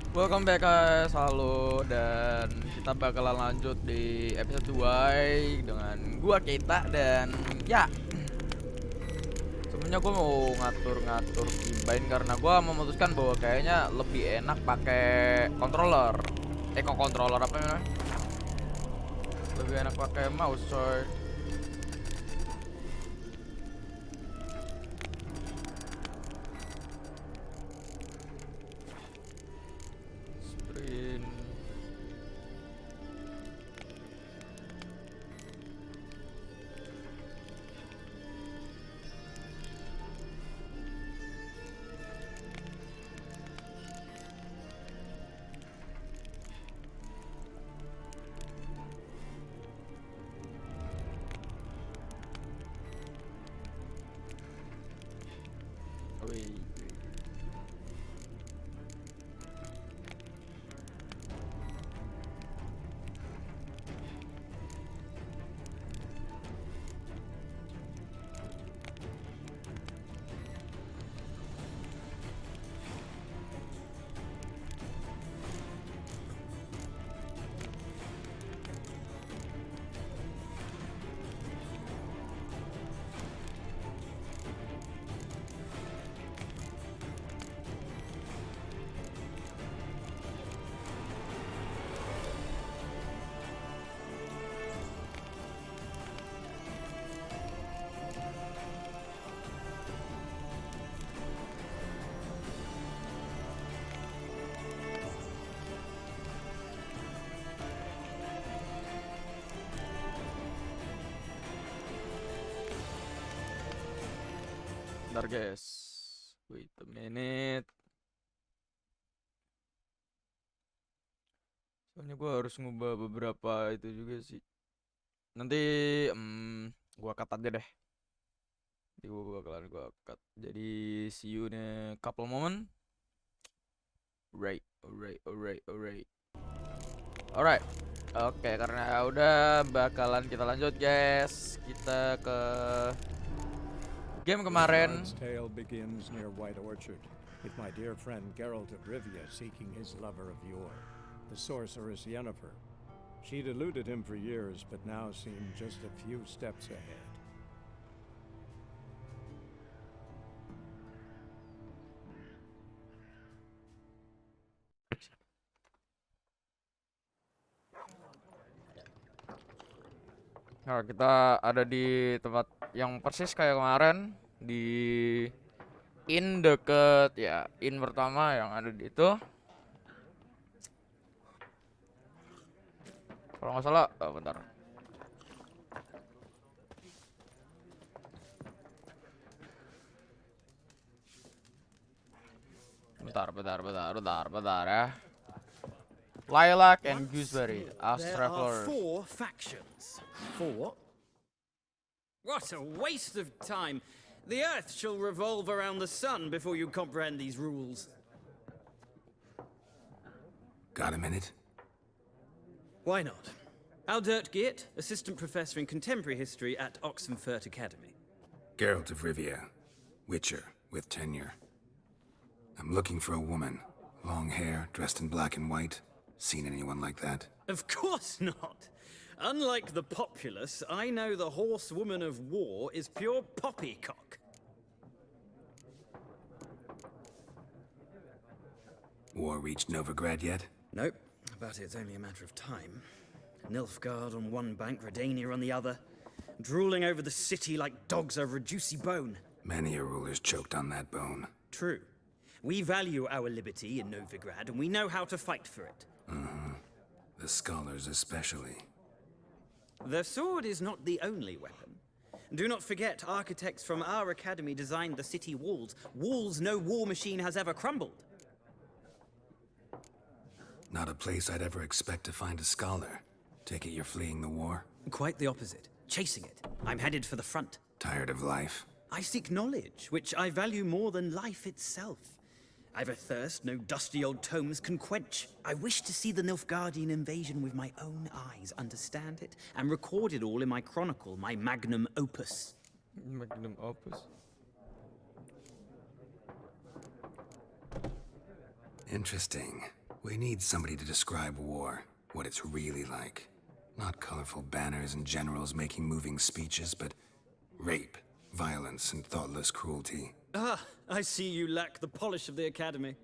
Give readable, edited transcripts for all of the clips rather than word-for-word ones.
Welcome back guys, halo, dan kita bakalan lanjut di episode 2 dengan gua Keita. Dan ya, sebenarnya gua mau ngatur-ngatur keybind karena gua memutuskan bahwa kayaknya lebih enak pakai controller. Kok controller apa namanya? Lebih enak pakai mouse, coy. Sprint. Wih. Bentar guys, wait a minute. Soalnya gue harus ngubah beberapa itu juga sih. Nanti gua cut aja deh. Nanti gua cut. Jadi see you in a couple moment. Alright. Oke, karena udah bakalan kita lanjut guys. Kita ke game kemarin. Discrod's tale begins near White Orchard, with my dear friend Geralt of Rivia seeking his lover of yore, the sorceress Yennefer. She'd eluded him for years, but now seemed just a few steps ahead. Nah, kita ada di tempat yang persis kayak kemarin, di inn deket ya, inn pertama yang ada di itu. Kalau nggak salah, bentar. Bentar ya. Lilac and Gooseberry as There travelers. are 4 factions. 4? What a waste of time! The Earth shall revolve around the sun before you comprehend these rules. Got a minute? Why not? Aldert Geert, Assistant Professor in Contemporary History at Oxenfurt Academy. Geralt of Rivia, Witcher with tenure. I'm looking for a woman. Long hair, dressed in black and white. Seen anyone like that? Of course not! Unlike the populace, I know the horsewoman of war is pure poppycock. War reached Novigrad yet? Nope, but it's only a matter of time. Nilfgaard on one bank, Redania on the other, drooling over the city like dogs over a juicy bone. Many a ruler's choked on that bone. True. We value our liberty in Novigrad, and we know how to fight for it. The scholars especially. The sword is not the only weapon. Do not forget, architects from our academy designed the city walls. Walls no war machine has ever crumbled. Not a place I'd ever expect to find a scholar. Take it you're fleeing the war? Quite the opposite. Chasing it. I'm headed for the front. Tired of life? I seek knowledge, which I value more than life itself. I've a thirst no dusty old tomes can quench. I wish to see the Nilfgaardian invasion with my own eyes, understand it, and record it all in my chronicle, my magnum opus. Magnum opus. Interesting. We need somebody to describe war, what it's really like. Not colorful banners and generals making moving speeches, but rape, violence, and thoughtless cruelty. Ah, I see you lack the polish of the Academy.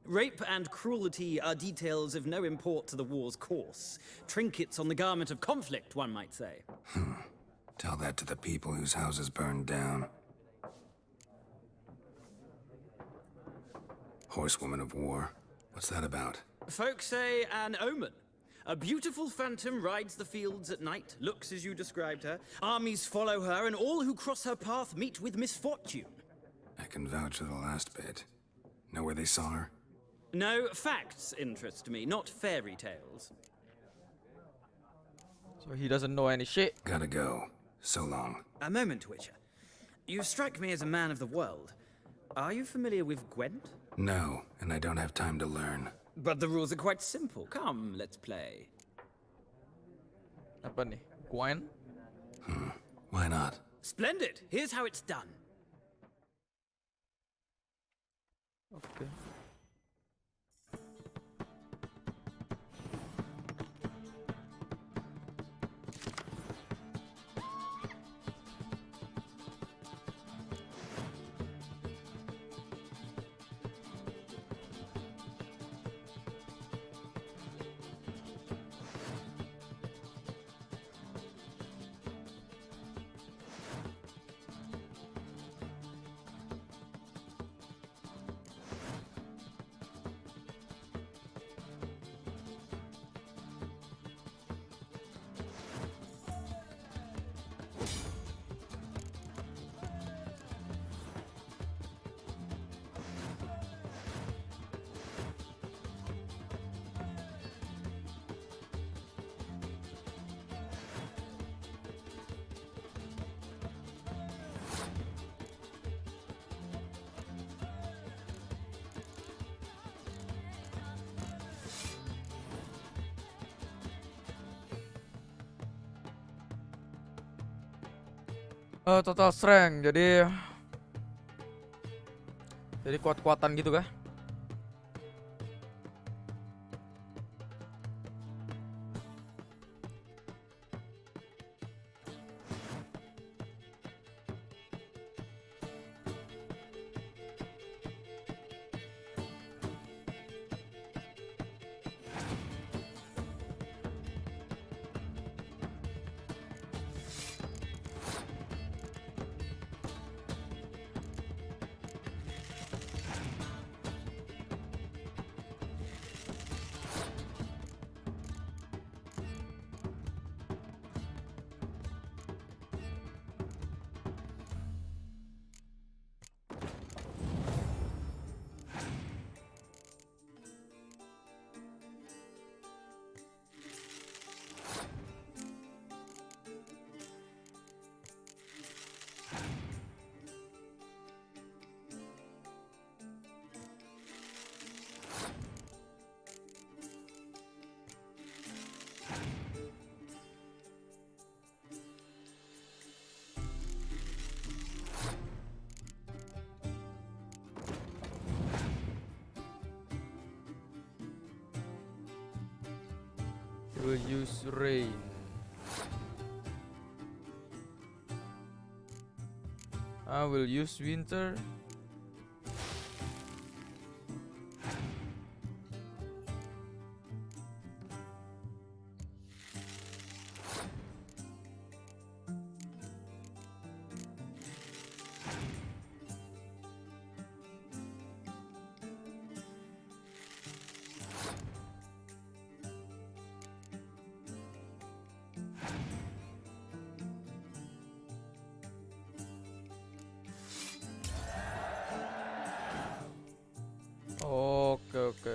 Rape and cruelty are details of no import to the war's course. Trinkets on the garment of conflict, one might say. Tell that to the people whose houses burned down. Horsewoman of War. What's that about? Folk say an omen. A beautiful phantom rides the fields at night, looks as you described her. Armies follow her, and all who cross her path meet with misfortune. I can vouch for the last bit. Know where they saw her? No, facts interest me, not fairy tales. So he doesn't know any shit. Gotta go. So long. A moment, Witcher. You strike me as a man of the world. Are you familiar with Gwent? No, and I don't have time to learn. But the rules are quite simple. Come, let's play. Apa nih? Gwen? Why not? Splendid! Here's how it's done. Oke. Total strength, jadi kuat-kuatan gitu kah? Will use rain. I will use winter. Oke.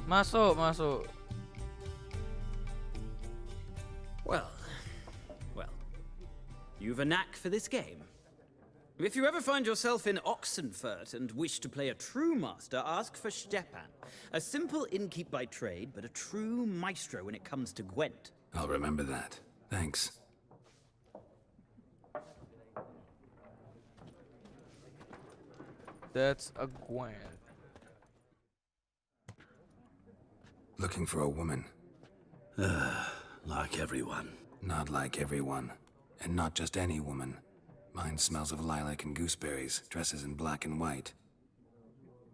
Masuk, masuk. Well, you've a knack for this game. If you ever find yourself in Oxenfurt and wish to play a true master, ask for Stepan. A simple innkeep by trade, but a true maestro when it comes to Gwent. I'll remember that. Thanks. That's a Gwen. Looking for a woman. Like everyone. Not like everyone. And not just any woman. Mine smells of lilac and gooseberries, dresses in black and white.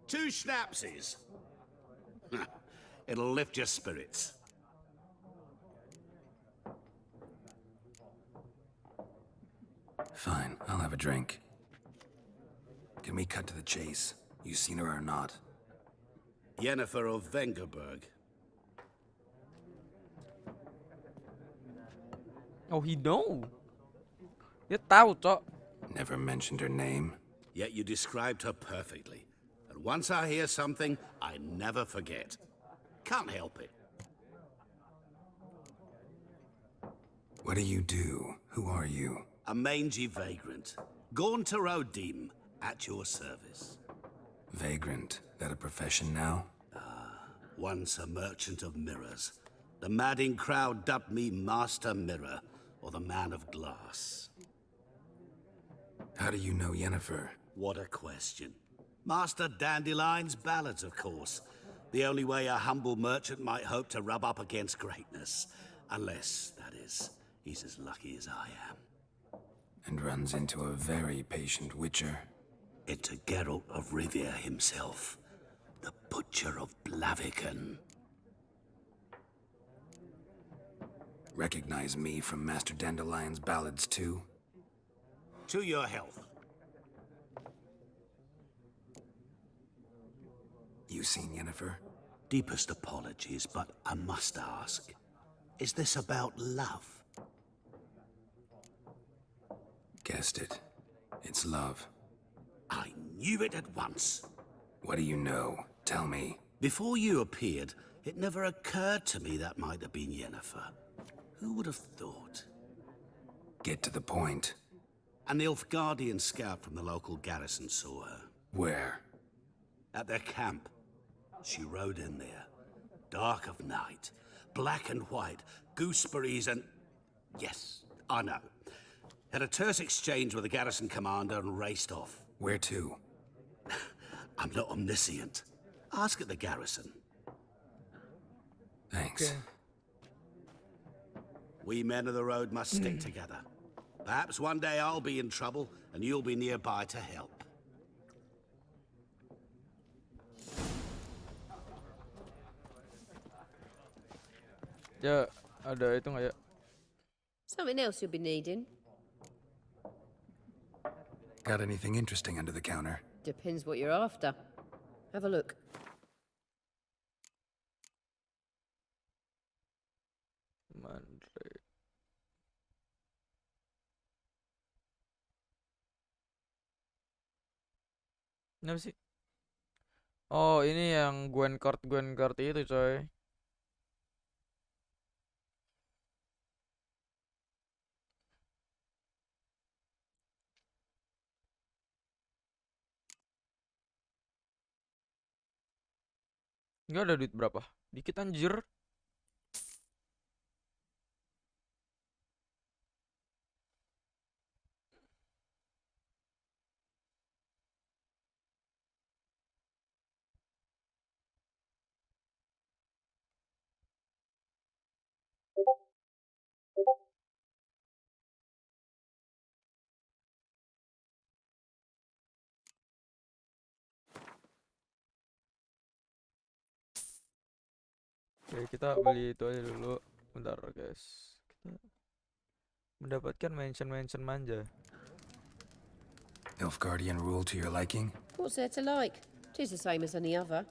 2 schnapsies. It'll lift your spirits. Fine, I'll have a drink. Can we cut to the chase? You seen her or not? Yennefer of Vengerberg. Oh, he know. Dia tahu, Cok. Never mentioned her name. Yet you described her perfectly. And once I hear something, I never forget. Can't help it. What do you do? Who are you? A mangy vagrant. Gaunter Odim, at your service. Vagrant. That a profession now? Once a merchant of mirrors. The madding crowd dubbed me Master Mirror, or the Man of Glass. How do you know Yennefer? What a question. Master Dandelion's ballads, of course. The only way a humble merchant might hope to rub up against greatness. Unless, that is, he's as lucky as I am. And runs into a very patient witcher. Into Geralt of Rivia himself. The Butcher of Blaviken. Recognize me from Master Dandelion's ballads too? To your health. You seen Yennefer? Deepest apologies, but I must ask. Is this about love? Guessed it. It's love. I knew it at once. What do you know? Tell me. Before you appeared, it never occurred to me that might have been Yennefer. Who would have thought? Get to the point. An Nilfgaardian scout from the local garrison saw her. Where? At their camp. She rode in there. Dark of night. Black and white. Gooseberries and... Yes, I know. Had a terse exchange with the garrison commander and raced off. Where to? I'm not omniscient. Ask at the garrison. Thanks. Okay. We men of the road must stick together. Perhaps one day I'll be in trouble and you'll be nearby to help. Ya, ada itu nggak ya? Something else you'll be needing. Got anything interesting under the counter? Depends what you're after. Have a look. Mandre. Ini apa sih? Oh, ini yang Gwen card itu, coy. Nggak ada duit berapa? Dikit anjir. Oke, kita beli itu aja dulu. Bentar, guys. Kita mendapatkan mention manja. Nilfgaardian rule to your liking? What's there to like? 'Tis the same as any other.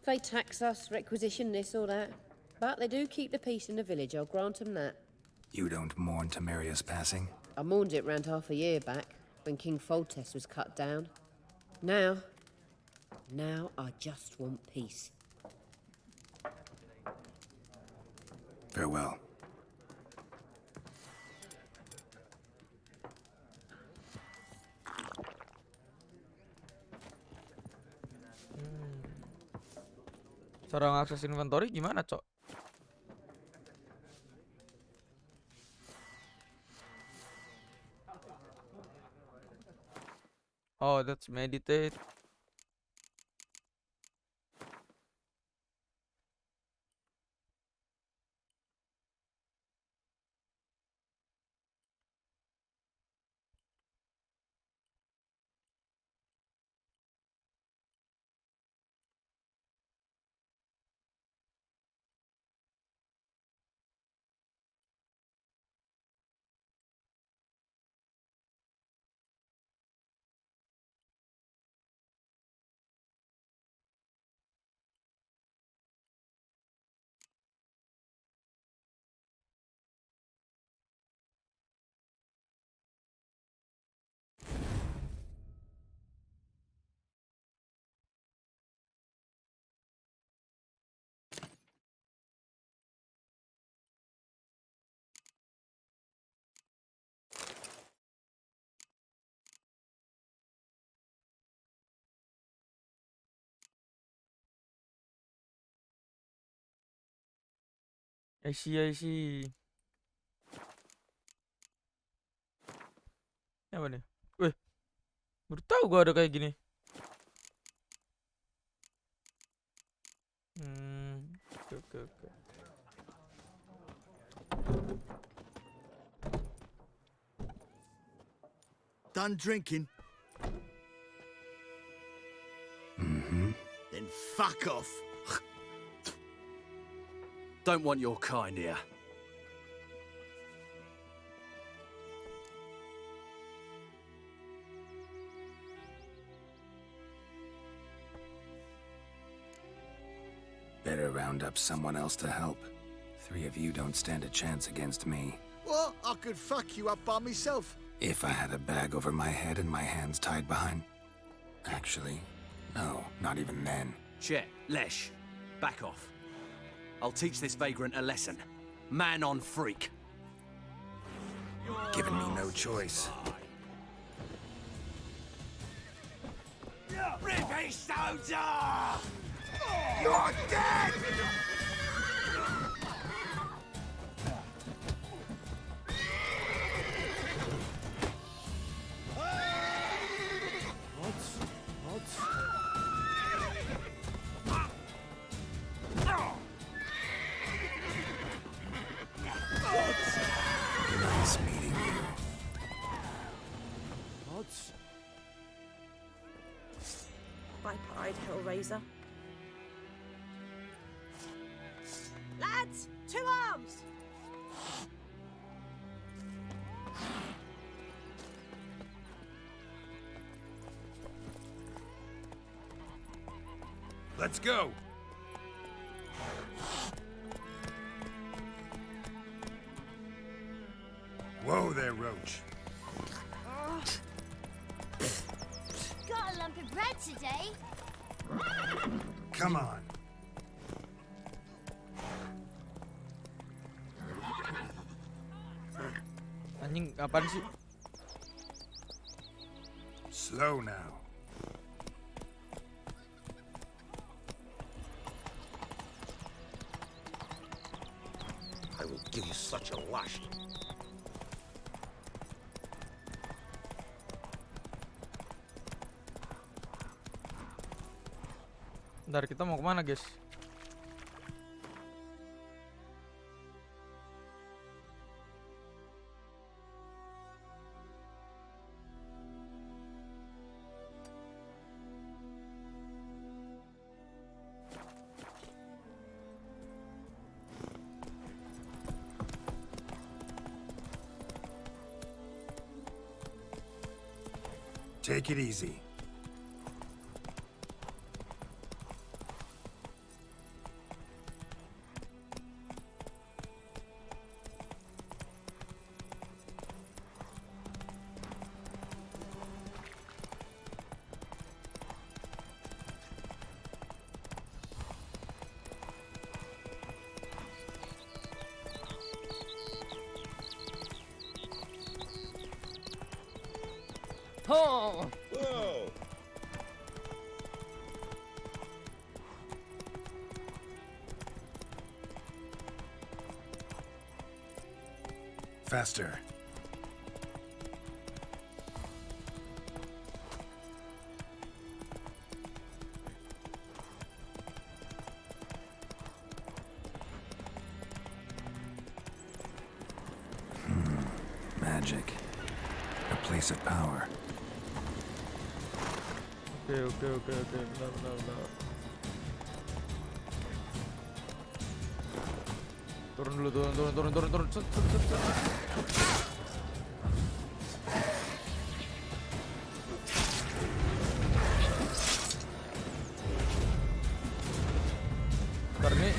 They tax us, requisition this or that. But they do keep the peace in the village, I'll grant them that. You don't mourn Temeria's passing? I mourned it round half a year back, when King Foltest was cut down. Now I just want peace. Farewell. Cara ngakses inventory gimana, Cok? Oh, that's meditate. I see, I see. Ini apa nih? Wih, baru tahu gua ada kayak gini. Oke, oke, oke. Done drinking? Then fuck off. Don't want your kind here. Better round up someone else to help. 3 of you don't stand a chance against me. What? I could fuck you up by myself. If I had a bag over my head and my hands tied behind... Actually, no, not even then. Chet, Lesh, back off. I'll teach this vagrant a lesson. Man on freak. Given me no choice. Rippy soldier! You're dead! Nice meeting you. By pride, Hellraiser. Lads, 2 arms! Let's go! Whoa there, Roach. Got a lump of bread today. Come on. Anjing, apaan sih? Slow now. I will give you such a lash. Bentar, kita mau kemana, guys? Take it easy. Oh. Whoa! Faster. Magic. A place of power. Oke. Benar. Turun dulu, turun. Set. Ntar nih.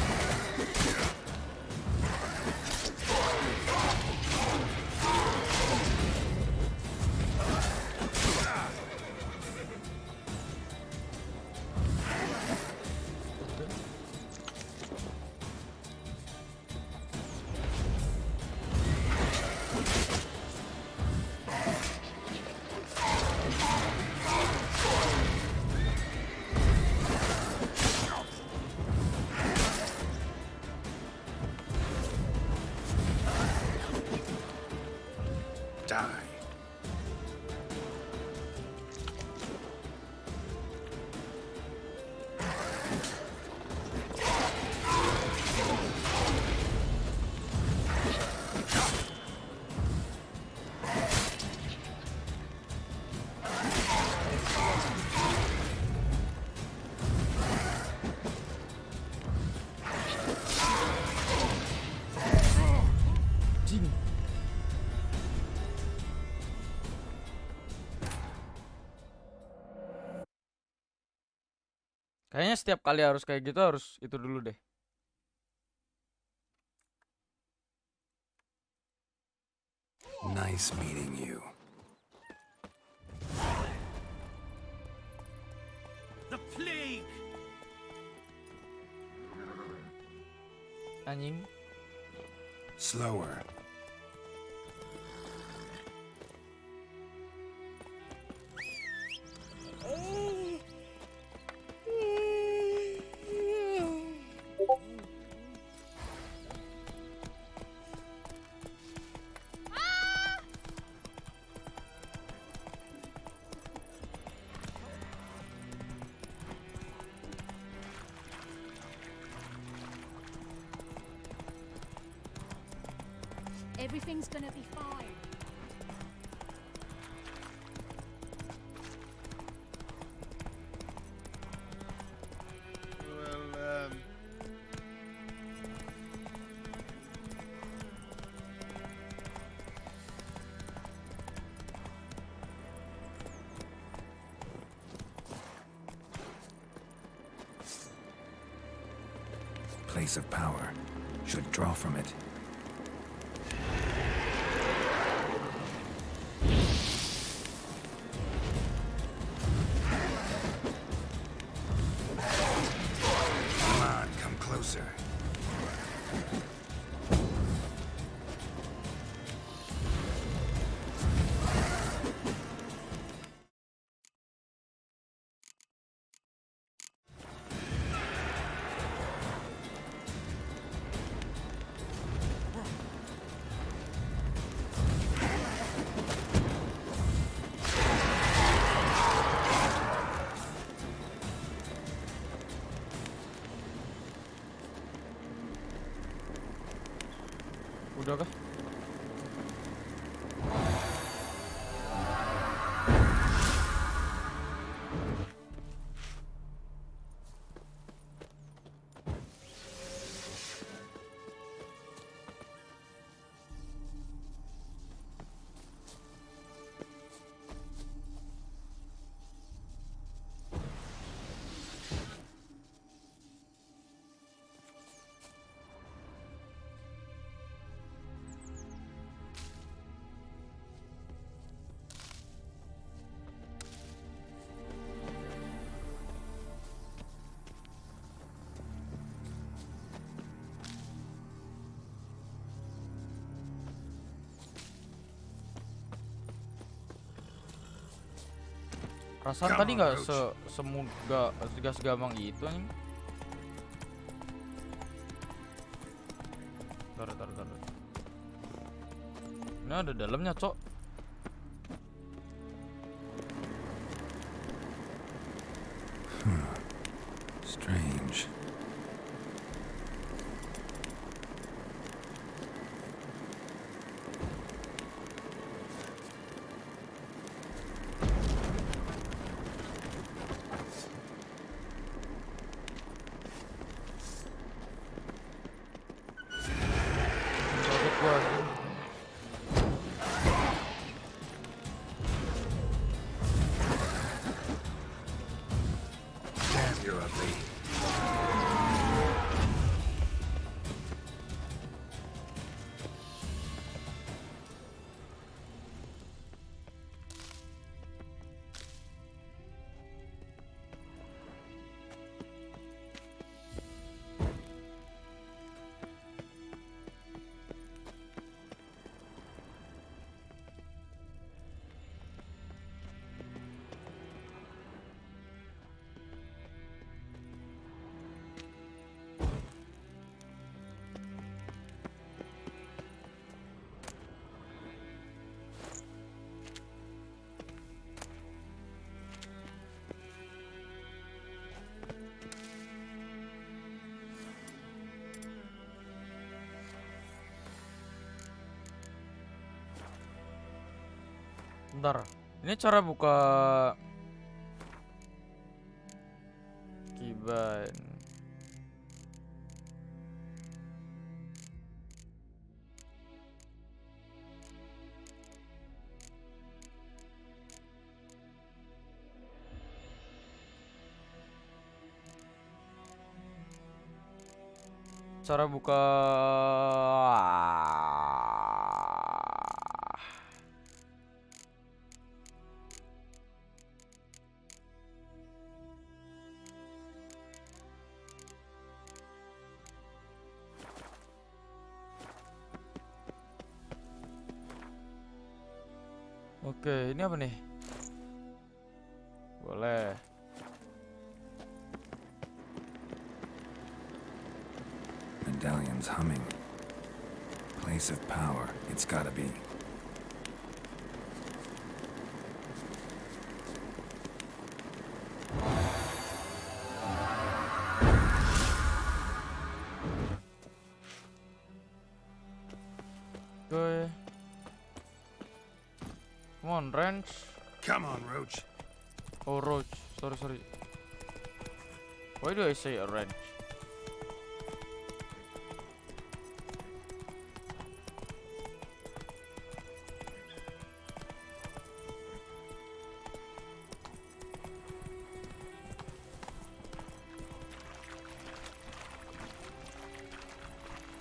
Die. Kayaknya setiap kali harus kayak gitu harus itu dulu deh. Nice meeting you. The plague! Anjing. Slower. Everything's gonna be fine. Well, Place of power. Should draw from it. Come on, come closer. Udah kah? Perasaan tadi nggak segampang itu nih. Taruh. Ini ada dalamnya, Cok. Strange. Kaget gua anjing. Damn, you're ugly. Bentar. Ini cara buka keybind. Cara buka Oke, ini apa nih? Boleh. Medallion's humming. Place of power. It's gotta be. Oke. Come on, Range. Come on, Roach. Oh, Roach. Sorry. Why do I say a range?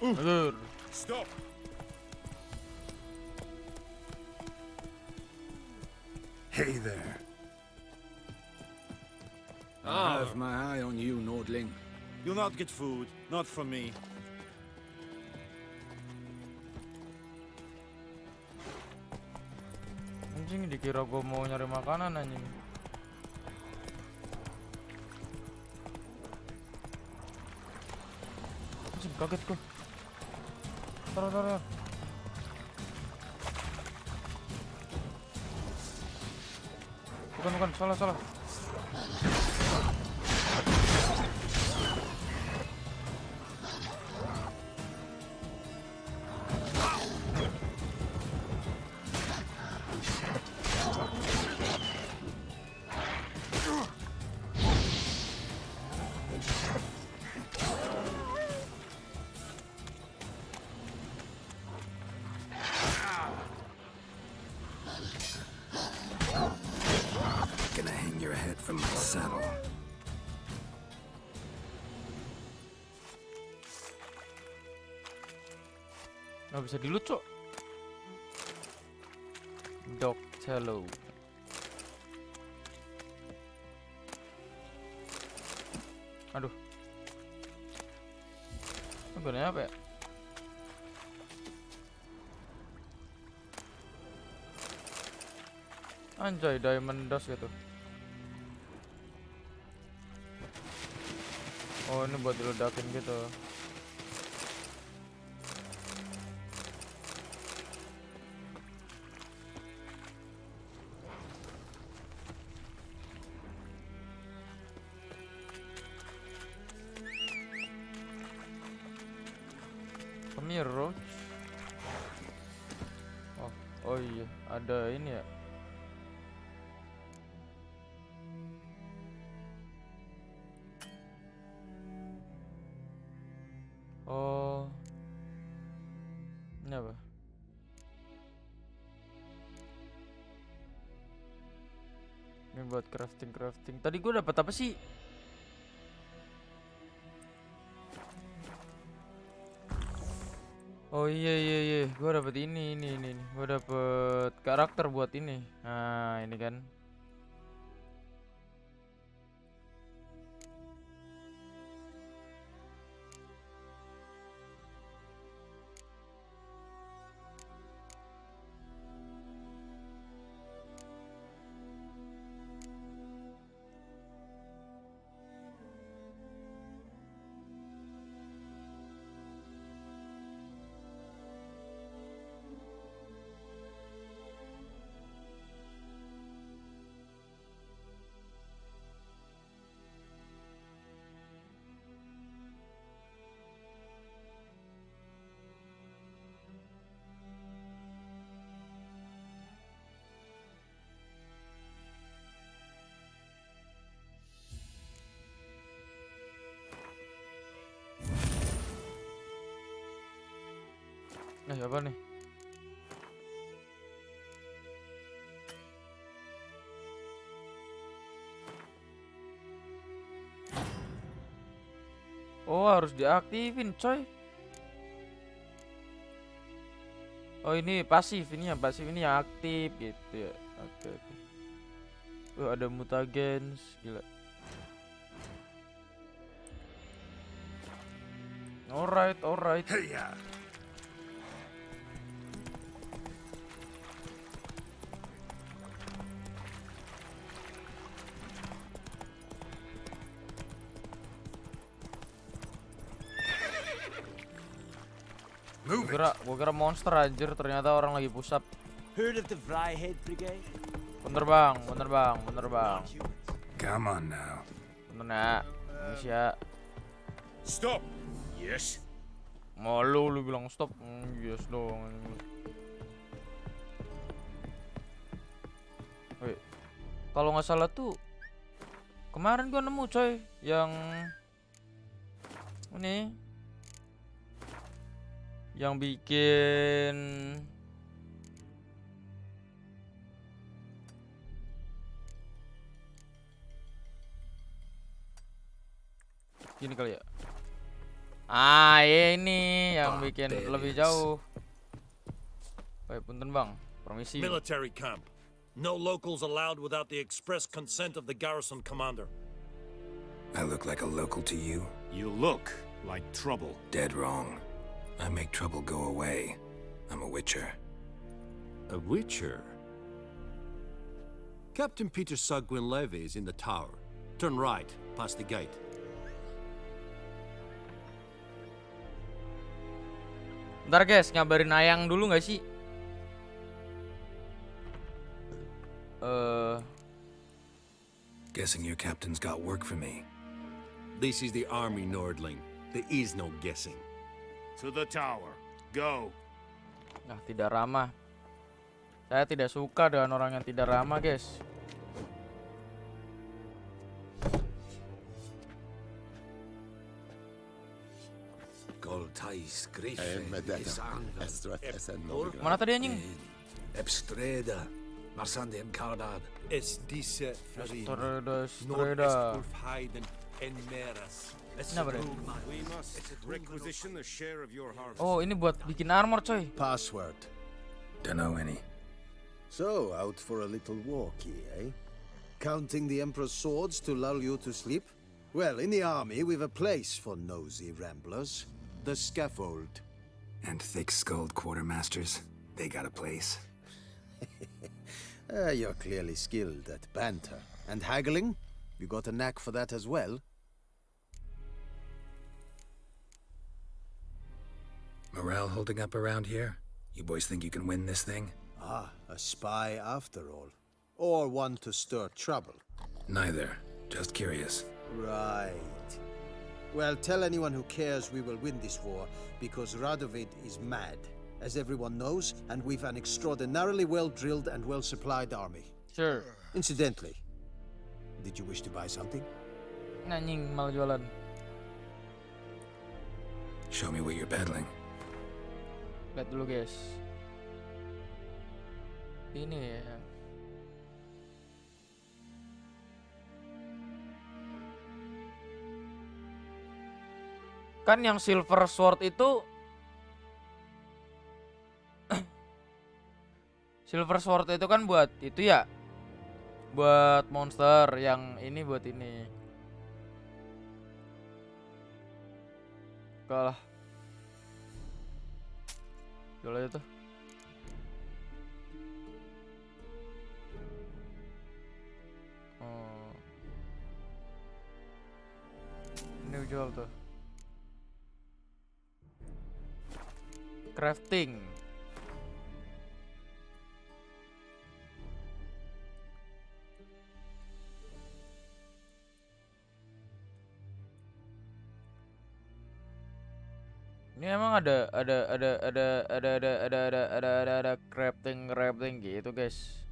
Aduh. Stop! Hey there. I have my eye on you, Nordling. You'll not get food, not from me. Anjing, dikira gue mau nyari makanan anjing. Anjing, kaget gue. Taruh. Bukan, salah. Gonna hang your head from my saddle. Nggak bisa dilut, Cok. Dog Cello. Aduh. Gunanya apa ya? Anjay, diamond dust gitu. Oh, ini buat diledakin gitu. Come here, Roach. Oh iya, ada ini ya. Oh, ini apa? Ini buat crafting. Tadi gue dapat apa sih? Oh iya, gue dapet ini. Gue dapet karakter buat ini. Nah, ini kan. Apa nih? Oh, harus diaktifin, coy. Oh, ini pasif, ini yang aktif gitu ya. Oke. Oh, ada mutagens, gila. Alright. Hey, Gua kira monster anjir, ternyata orang lagi push up. Heard of the Vryhead Brigade? Bener bang. Come on now. Bener ya, Indonesia. Stop! Yes? Malu lu bilang stop. Yes dong. Wait, kalau nggak salah tuh kemarin gua nemu coy yang ini, yang bikin gini kali ya. Ini yang bikin lebih jauh. Baik, punten bang, permisi. Military camp. No locals allowed without the express consent of the garrison commander. I look like a local to you? You look like trouble. Dead wrong. I make trouble go away. I'm a witcher. A witcher? Captain Peter Sagwin-Levy is in the tower. Turn right, past the gate. Bentar guys, ngabarin Ayang dulu nggak sih? Guessing your captain's got work for me. This is the army, Nordling. There is no guessing. To the tower. Go. Nah, tidak ramah. Saya tidak suka dengan orang yang tidak ramah, guys. Mana tadi anjing? Oh, ini buat bikin armor, coy. Password. Don't know any. So, out for a little walkie, eh? Counting the Emperor's swords to lull you to sleep? Well, in the army, we've a place for nosy ramblers. The scaffold. And thick-skulled quartermasters, they got a place. You're clearly skilled at banter. And haggling? You got a knack for that as well? Morale holding up around here? You boys think you can win this thing? Ah, a spy after all. Or one to stir trouble. Neither. Just curious. Right. Well, tell anyone who cares we will win this war, because Radovid is mad, as everyone knows, and we've an extraordinarily well-drilled and well-supplied army. Sure. Incidentally, did you wish to buy something? Anjing malah jualan. Show me what you're peddling. Lihat dulu guys. Ini ya. Kan yang Silver Sword itu Silver Sword itu kan buat itu ya. Buat monster, yang ini buat ini. Kalah. Jual aja tuh. Oh. Ini jual tuh. Crafting. Ini emang ada crafting gitu guys.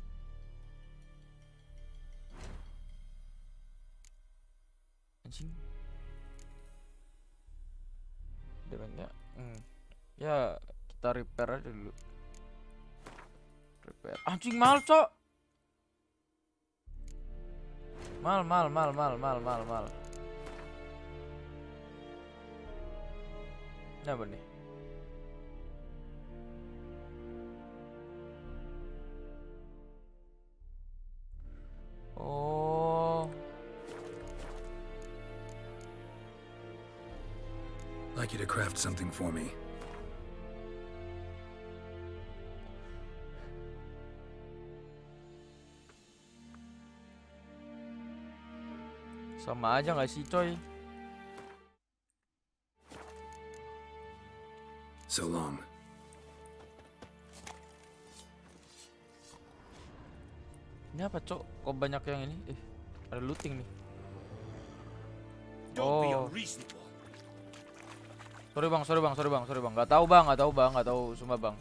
Anjing. Udah banyak. Ya kita repair aja dulu. Repair. Anjing mahal cok. Mahal. Ini apa nih? Oh. Like you to craft something for me. Sama aja nggak sih coy? So long. Ini apa cok? Kok banyak yang ini? Ada looting nih. Don't be Oh. unreasonable. Sorry bang. Gak tahu sumpah bang.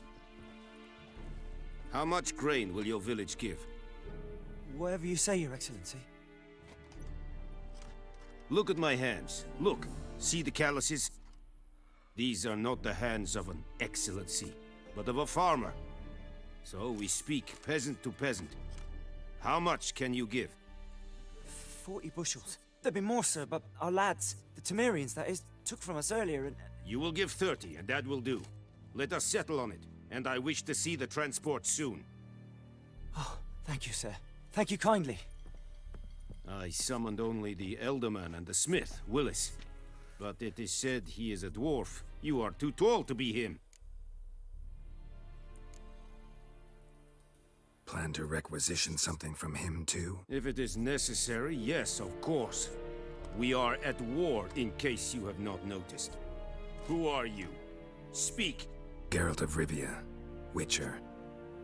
How much grain will your village give? Whatever you say, Your Excellency. Look at my hands. Look. See the calluses? These are not the hands of an excellency, but of a farmer. So we speak peasant to peasant. How much can you give? 40 bushels. There'd be more, sir, but our lads, the Temerians, that is, took from us earlier and... You will give 30, and that will do. Let us settle on it, and I wish to see the transport soon. Oh, thank you, sir. Thank you kindly. I summoned only the Elderman and the smith, Willis. But it is said he is a dwarf. You are too tall to be him. Plan to requisition something from him too? If it is necessary, yes, of course. We are at war, in case you have not noticed. Who are you? Speak. Geralt of Rivia, Witcher.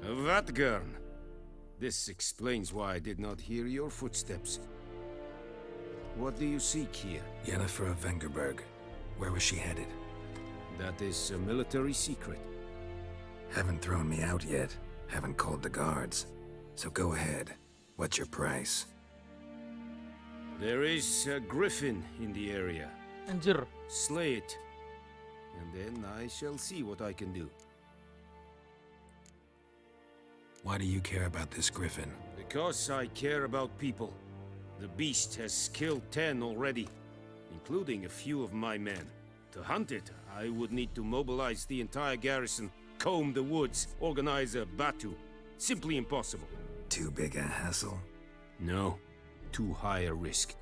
Vatgern. This explains why I did not hear your footsteps. What do you seek here? Yennefer of Vengerberg. Where was she headed? That is a military secret. Haven't thrown me out yet. Haven't called the guards. So go ahead. What's your price? There is a griffin in the area. Anjir. Slay it. And then I shall see what I can do. Why do you care about this griffin? Because I care about people. The beast has killed 10 already, including a few of my men. To hunt it, I would need to mobilize the entire garrison, comb the woods, organize a batu. Simply impossible. Too big a hassle? No, too high a risk.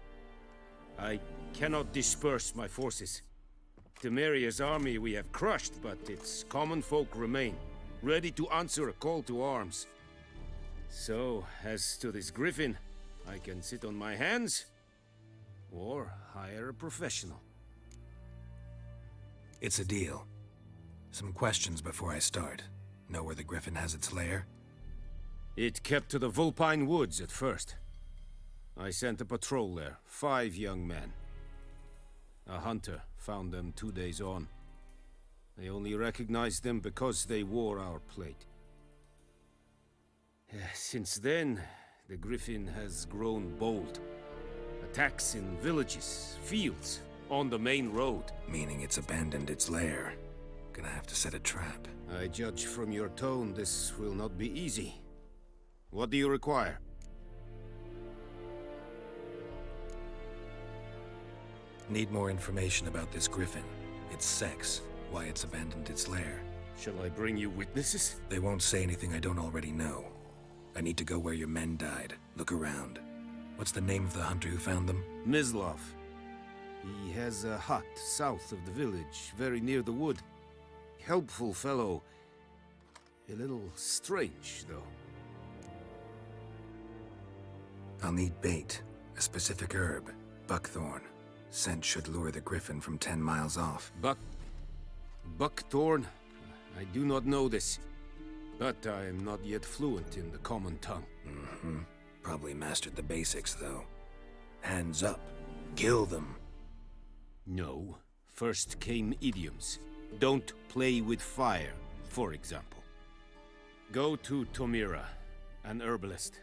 I cannot disperse my forces. Temeria's army we have crushed, but its common folk remain, ready to answer a call to arms. So, as to this griffin, I can sit on my hands, or hire a professional. It's a deal. Some questions before I start. Know where the griffin has its lair? It kept to the Vulpine Woods at first. I sent a patrol there, 5 young men. A hunter found them 2 days on. They only recognized them because they wore our plate. Since then, the griffin has grown bold. Attacks in villages, fields, on the main road. Meaning it's abandoned its lair. Gonna have to set a trap. I judge from your tone this will not be easy. What do you require? Need more information about this griffin. Its sex, why it's abandoned its lair. Shall I bring you witnesses? They won't say anything I don't already know. I need to go where your men died. Look around. What's the name of the hunter who found them? Mislav. He has a hut south of the village, very near the wood. Helpful fellow. A little strange, though. I'll need bait. A specific herb. Buckthorn. Scent should lure the griffin from 10 miles off. Buckthorn? I do not know this. But I am not yet fluent in the common tongue. Mm-hmm. Probably mastered the basics, though. Hands up. Kill them. No. First came idioms. Don't play with fire, for example. Go to Tomira, an herbalist.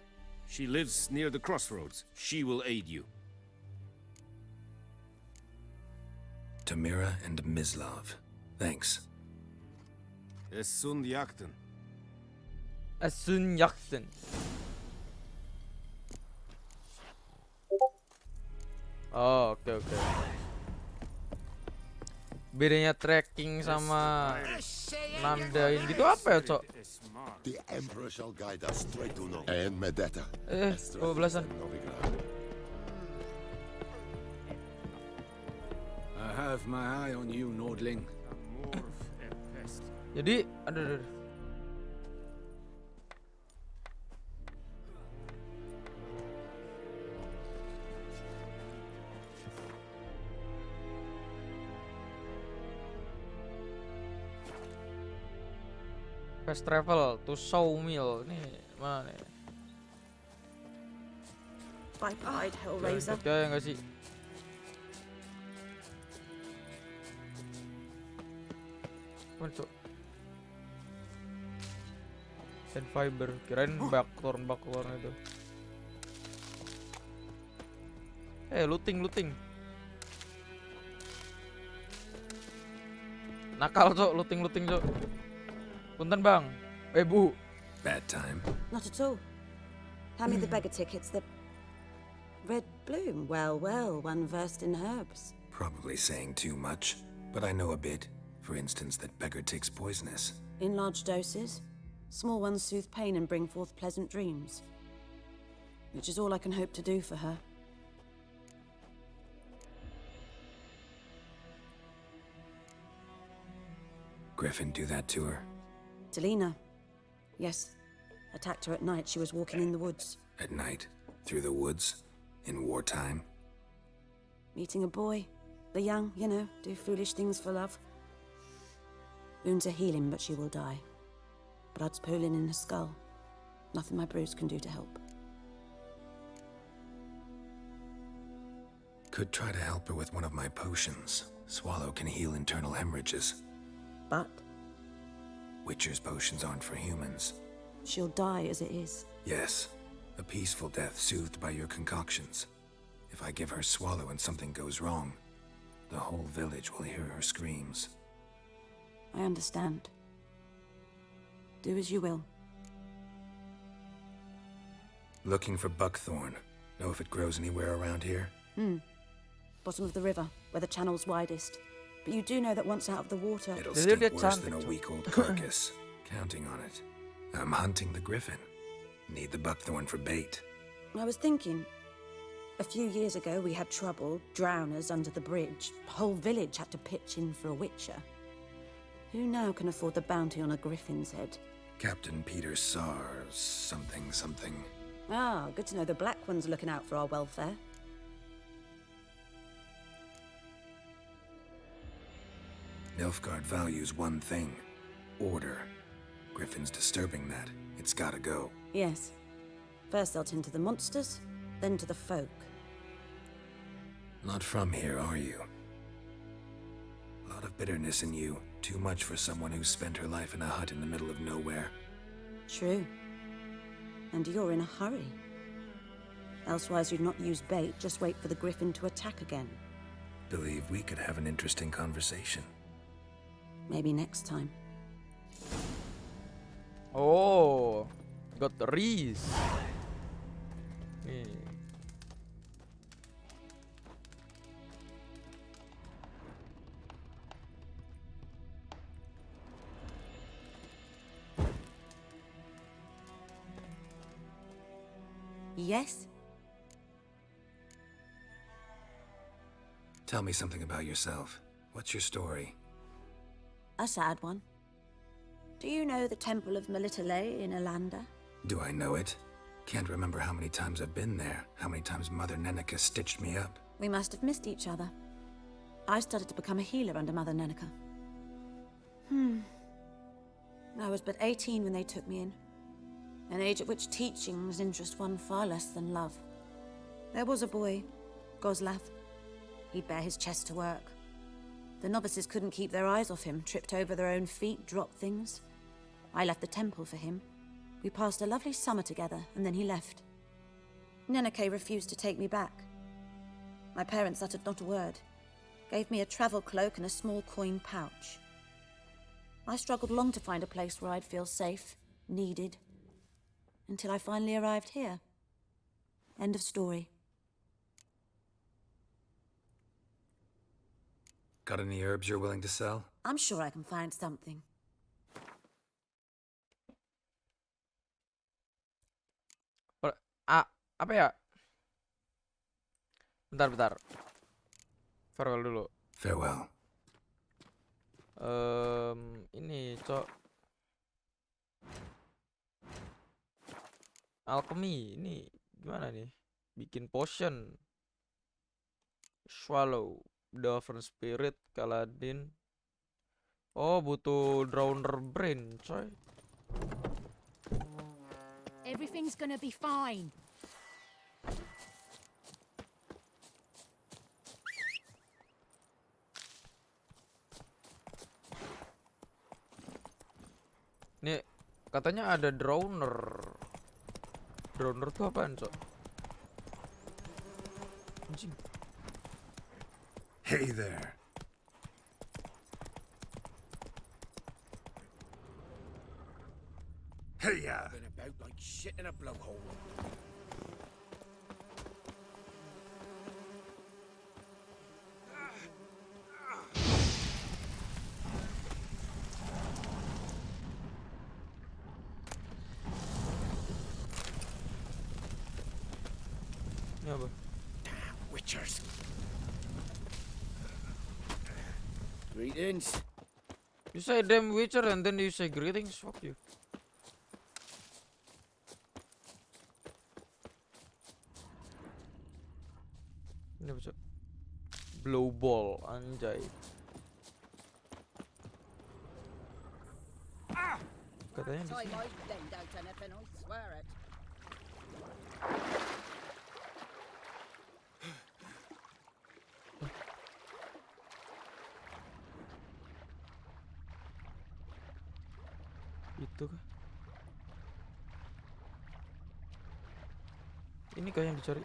She lives near the crossroads. She will aid you. Tomira and Mislav. Thanks. Essun Yakten. Asun Yakten. Oh, oke. Bedanya trekking sama nandain gitu apa ya, Cok? The Emperor shall guide us straight to Novi. And Medetta. 12-an. I have my eye on you, Nordling. Jadi, aduh. Fast travel to Sawmill. Nih, mana nih? Biped Hellraiser. Ya nggak sih? Mana, Cok? And fiber. Kirain buckthorn itu. Looting. Nakal, Cok, looting, Cok. Punten, Bang. Bu. Bad time. Not at all. Hand me the beggar tickets. The red bloom. Well, one versed in herbs. Probably saying too much, but I know a bit. For instance, that beggar tick's poisonous. In large doses. Small ones soothe pain and bring forth pleasant dreams. Which is all I can hope to do for her. Griffin do that to her? Delina. Yes. Attacked her at night. She was walking in the woods. At night? Through the woods? In wartime? Meeting a boy. The young, do foolish things for love. Wounds are healing, but she will die. Blood's pooling in her skull. Nothing my brews can do to help. Could try to help her with one of my potions. Swallow can heal internal hemorrhages. But? Witcher's potions aren't for humans. She'll die as it is. Yes. A peaceful death soothed by your concoctions. If I give her Swallow and something goes wrong, the whole village will hear her screams. I understand. Do as you will. Looking for buckthorn. Know if it grows anywhere around here? Bottom of the river, where the channel's widest. But you do know that once out of the water... It'll stink worse than a week-old carcass. Counting on it. I'm hunting the griffin. Need the buckthorn for bait. I was thinking... A few years ago, we had trouble, drowners under the bridge. The whole village had to pitch in for a witcher. Who now can afford the bounty on a griffin's head? Captain Peter Sars, something. Ah, good to know the Black One's looking out for our welfare. Nilfgaard values one thing. Order. Griffin's disturbing that. It's gotta go. Yes. First they'll tend to the monsters, then to the folk. Not from here, are you? A lot of bitterness in you. Too much for someone who spent her life in a hut in the middle of nowhere. True. And you're in a hurry. Elsewise you'd not use bait, just wait for the griffin to attack again. Believe we could have an interesting conversation. Maybe next time. Oh, got the Reese. Nih. Yes? Tell me something about yourself. What's your story? A sad one. Do you know the Temple of Melitele in Alanda? Do I know it? Can't remember how many times I've been there, how many times Mother Neneka stitched me up. We must have missed each other. I started to become a healer under Mother Neneka. I was but 18 when they took me in. An age at which teachings interest one far less than love. There was a boy, Goslav. He'd bare his chest to work. The novices couldn't keep their eyes off him, tripped over their own feet, dropped things. I left the temple for him. We passed a lovely summer together, and then he left. Neneke refused to take me back. My parents uttered not a word, gave me a travel cloak and a small coin pouch. I struggled long to find a place where I'd feel safe, needed, until I finally arrived here. End of story. Got any herbs you're willing to sell? I'm sure I can find something. Apa ya? Bentar. Farewell dulu. Farewell. Ini, Cok. Alchemy, ini gimana nih? Bikin potion. Swallow, Dolphin Spirit, Kaladin. Oh, butuh Drowner Brain, coy. Everything's gonna be fine. Nih, katanya ada Drowner. Drowner tuh apaan, Cok? Anjing. Hey there. Hey ya. Been about like shit in a blowhole. Ini apa? Damn witchers. Greetings. You say damn witcher and then you say greetings. Fuck you. Ini apa, Cok? Blow ball, anjay. Katanya di sini. Itu kah? Ini kah yang dicari?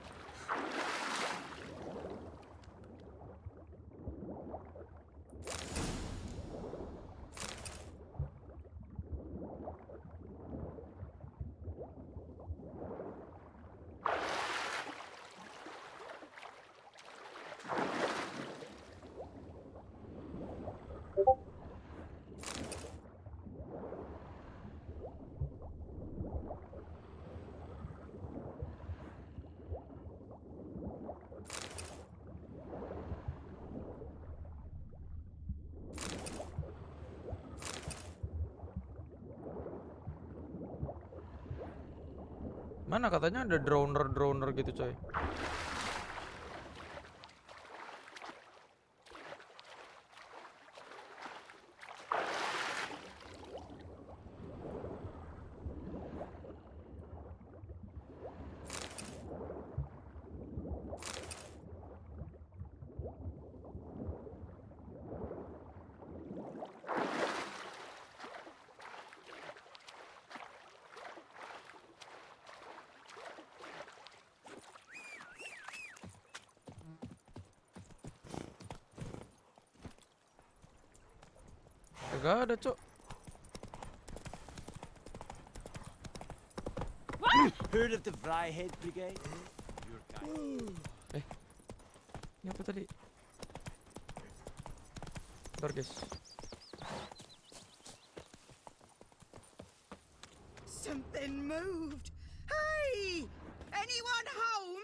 Mana katanya ada drowner gitu, coy. Kagak ada, Cok. Heard of the Flyhead Brigade? Ini apa tadi? Bentar, guys. Something moved. Hey! Anyone home?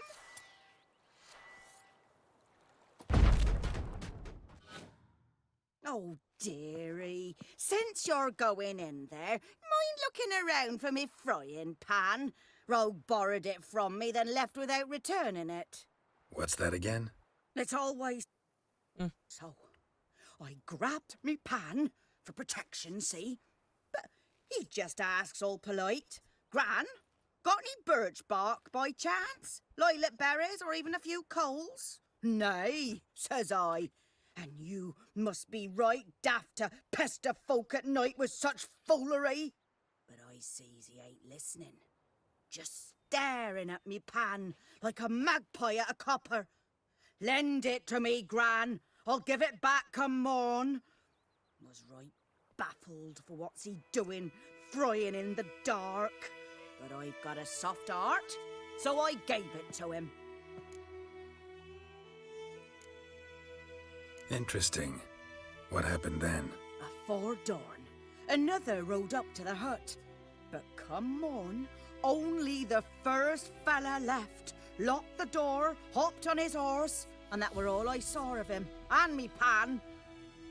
Oh, dearie. Since you're going in there, mind looking around for me frying pan? Rogue borrowed it from me, then left without returning it. What's that again? It's always... So, I grabbed me pan for protection, see? But he just asks all polite. Gran, got any birch bark by chance? Lilac berries or even a few coals? Nay, says I. And you must be right daft to pester folk at night with such foolery. But I sees he ain't listening. Just staring at me pan like a magpie at a copper. Lend it to me, Gran. I'll give it back come morn. Was right baffled for what's he doing, frying in the dark. But I've got a soft heart, so I gave it to him. Interesting. What hafpened then? Afore dawn, another rode up to the hut. But come morn, only the first fella left, locked the door, hopped on his horse, and that were all I saw of him, and me pan.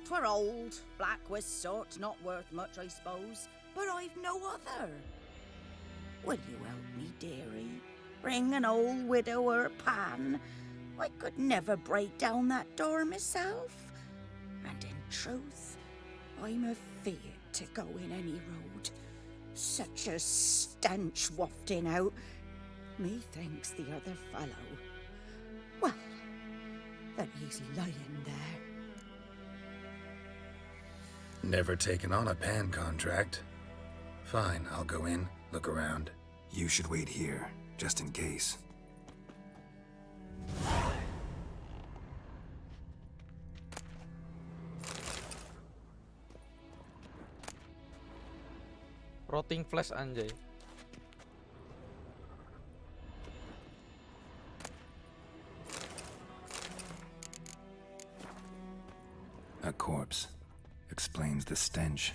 'Twere old, black with soot, not worth much, I suppose, but I've no other. Will you help me, dearie? Bring an old widower pan. I could never break down that door myself. And in truth, I'm afeard to go in any road. Such a stench wafting out. Methinks the other fellow... Well, then he's lying there. Never taken on a pan contract. Fine, I'll go in, look around. You should wait here, just in case. Rotting flash anjay. A corpse. Explains the stench.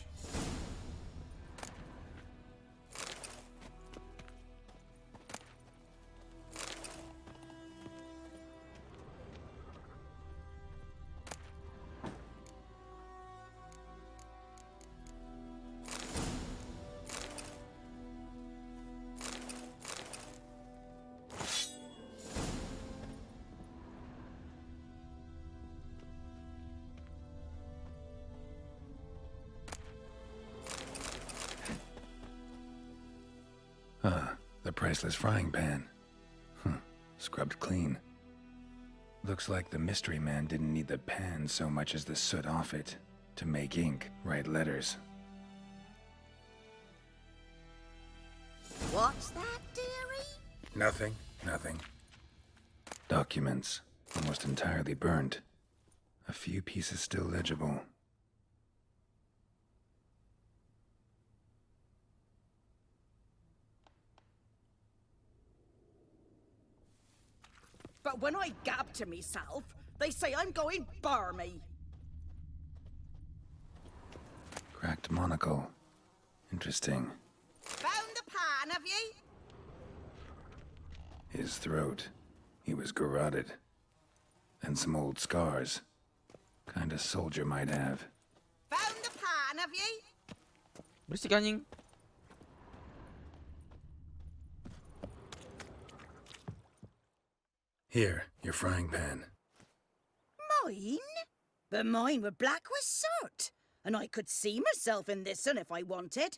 The priceless frying pan. Scrubbed clean. Looks like the mystery man didn't need the pan so much as the soot off it to make ink, write letters. What's that, dearie? Nothing. Documents, almost entirely burned. A few pieces still legible. But when I gab to myself, they say I'm going barmy. Cracked monocle. Interesting. Found the pan, have ye? His throat. He was garroted. And some old scars. Kind a soldier might have. Found the pan, have ye? Berisik anjing. Here, your frying pan. Mine? But mine were black with soot. And I could see myself in this one if I wanted.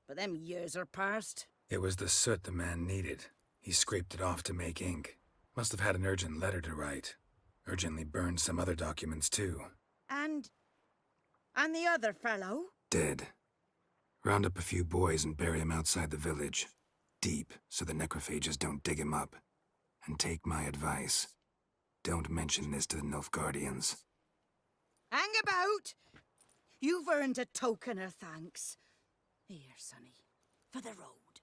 But them years are past. It was the soot the man needed. He scraped it off to make ink. Must have had an urgent letter to write. Urgently burned some other documents too. And the other fellow? Dead. Round up a few boys and bury him outside the village. Deep, so the necrophages don't dig him up. And take my advice. Don't mention this to the Nilfgaardians. Hang about! You've earned a token of thanks. Here, sonny, for the road.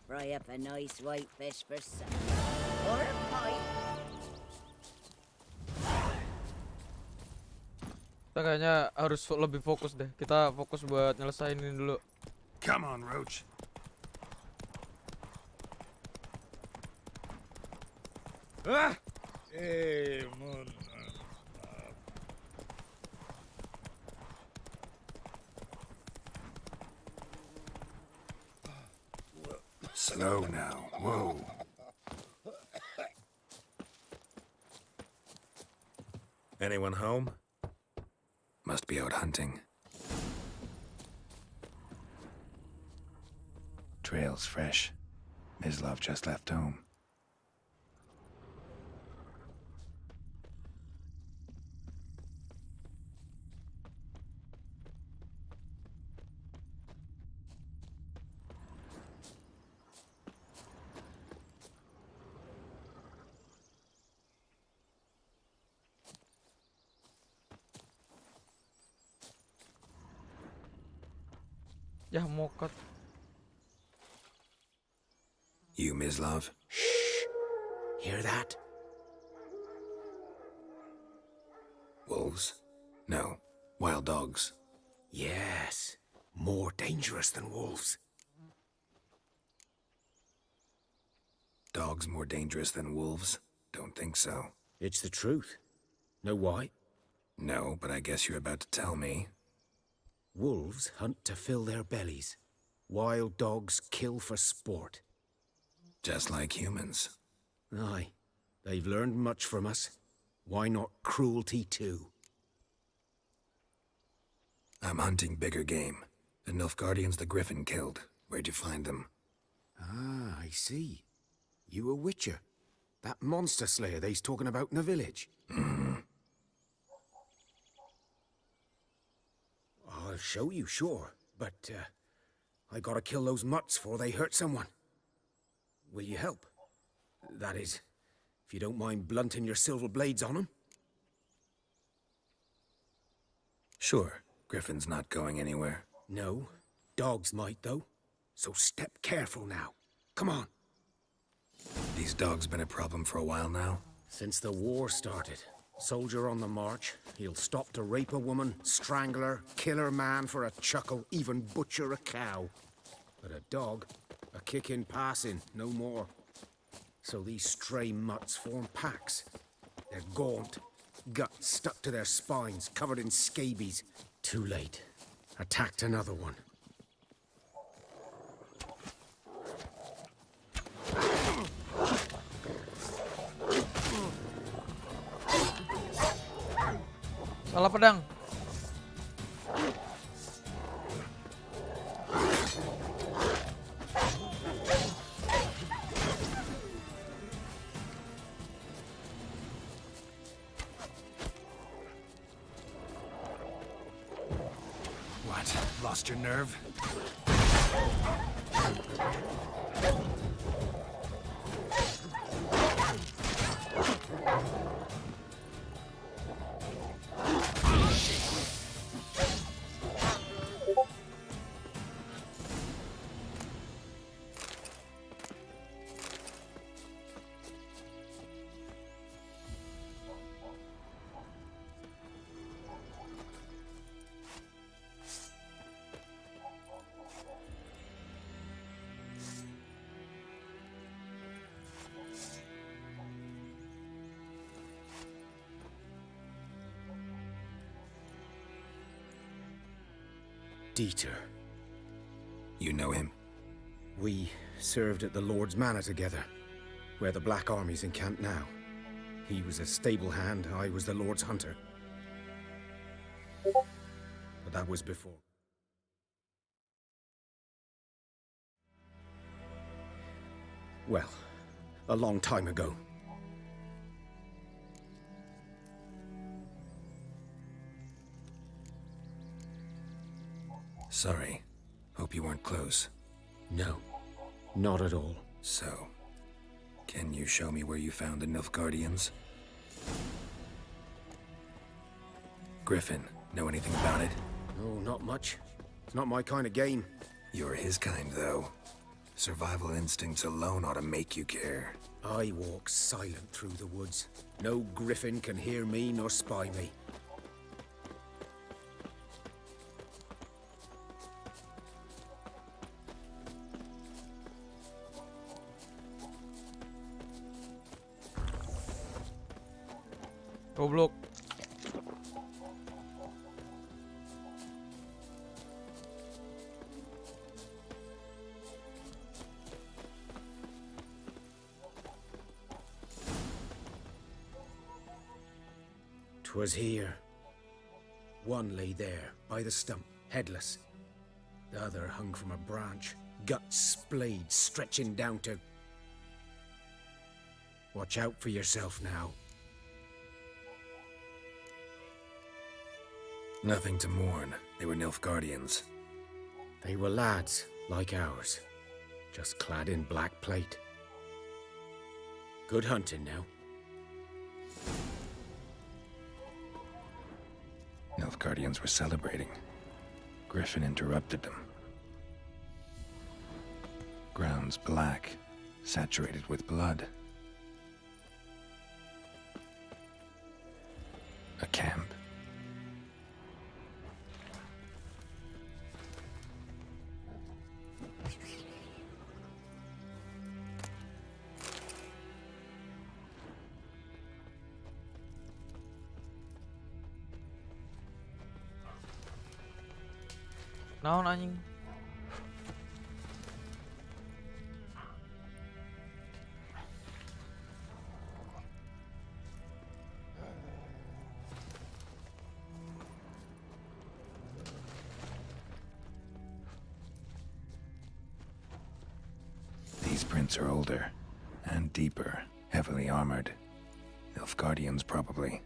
Fry up a nice white fish for supper. Or a pie. Kita kayaknya harus lebih fokus deh. Kita fokus buat nyelesain ini dulu. Come on, Roach. Ah! Hey, mon. Slow now. Whoa. Anyone home? Must be out hunting. Trail's fresh. Mislav just left home. Ya mokat. You, Mislav? Hear that? Wolves? No. Wild dogs. Yes. More dangerous than wolves. Dogs more dangerous than wolves? Don't think so. It's the truth. Know why? No, but I guess you're about to tell me. Wolves hunt to fill their bellies. Wild dogs kill for sport. Just like humans. Aye. They've learned much from us. Why not cruelty too? I'm hunting bigger game. The Nilfgaardians the Griffin killed. Where'd you find them? Ah, I see. You a witcher. That monster slayer they's talking about in the village. I'll show you, sure. But, I gotta kill those mutts before they hurt someone. Will you help? That is, if you don't mind blunting your silver blades on them. Sure. Griffin's not going anywhere. No. Dogs might, though. So step careful now. Come on. These dogs been a problem for a while now? Since the war started. Soldier on the march. He'll stop to rape a woman, strangle her, kill her man for a chuckle, even butcher a cow. But a dog, a kick in passing, no more. So these stray mutts form packs. They're gaunt, guts stuck to their spines, covered in scabies. Too late. Attacked another one. Salah pedang. What? Lost your nerve? Dieter. You know him? We served at the Lord's Manor together, where the Black Army's encamped now. He was a stable hand, I was the Lord's hunter. But that was before. Well, a long time ago. Sorry. Hope you weren't close. No, not at all. So, can you show me where you found the Nilfgaardians? Griffin, know anything about it? Oh, not much. It's not my kind of game. You're his kind, though. Survival instincts alone ought to make you care. I walk silent through the woods. No griffin can hear me nor spy me. Goblok. "'Twas here. One lay there, by the stump, headless. The other hung from a branch, guts splayed, stretching down to... Watch out for yourself now." Nothing to mourn. They were Nilfgaardians. They were lads, like ours, just clad in black plate. Good hunting now. Nilfgaardians were celebrating. Griffin interrupted them. Grounds black, saturated with blood. A camp. Naon anjing? These prints are older and deeper, heavily armored. Nilfgaardians, probably.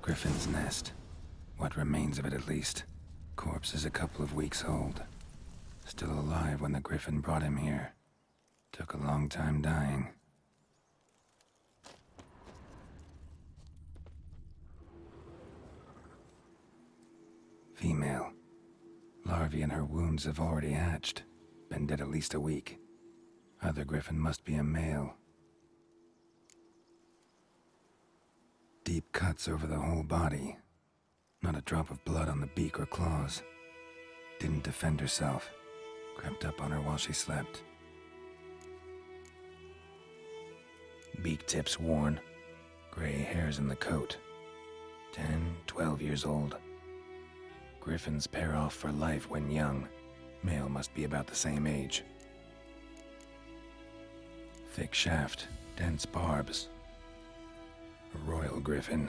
Griffin's nest. What remains of it, at least. Corpse is a couple of weeks old. Still alive when the Griffin brought him here. Took a long time dying. Female. Larvae in her wounds have already hatched. Been dead at least a week. Other Griffin must be a male. Deep cuts over the whole body. Not a drop of blood on the beak or claws. Didn't defend herself. Crept up on her while she slept. Beak tips worn. Gray hairs in the coat. 10, 12 years old. Griffins pair off for life when young. Male must be about the same age. Thick shaft, dense barbs. A royal griffin.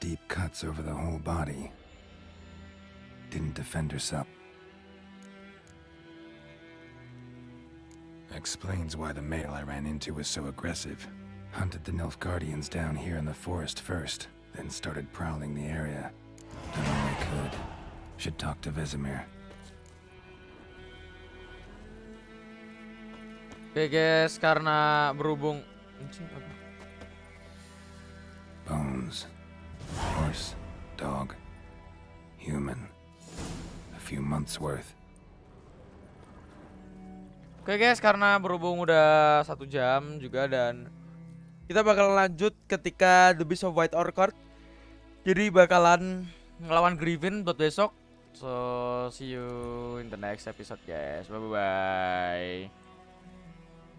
Deep cuts over the whole body. Didn't defend herself. Explains why the male I ran into was so aggressive. Hunted the Nilfgaardians down here in the forest first, then started prowling the area. Done all I could. Should talk to Vesemir. Oke guys, karena berhubung Bones. Horse. Dog. Human. A few months worth. Oke guys, karena berhubung udah 1 jam juga dan kita bakalan lanjut ketika The Beast of White Orchard. Jadi bakalan ngelawan Griffin buat besok. So see you in the next episode guys. Bye bye.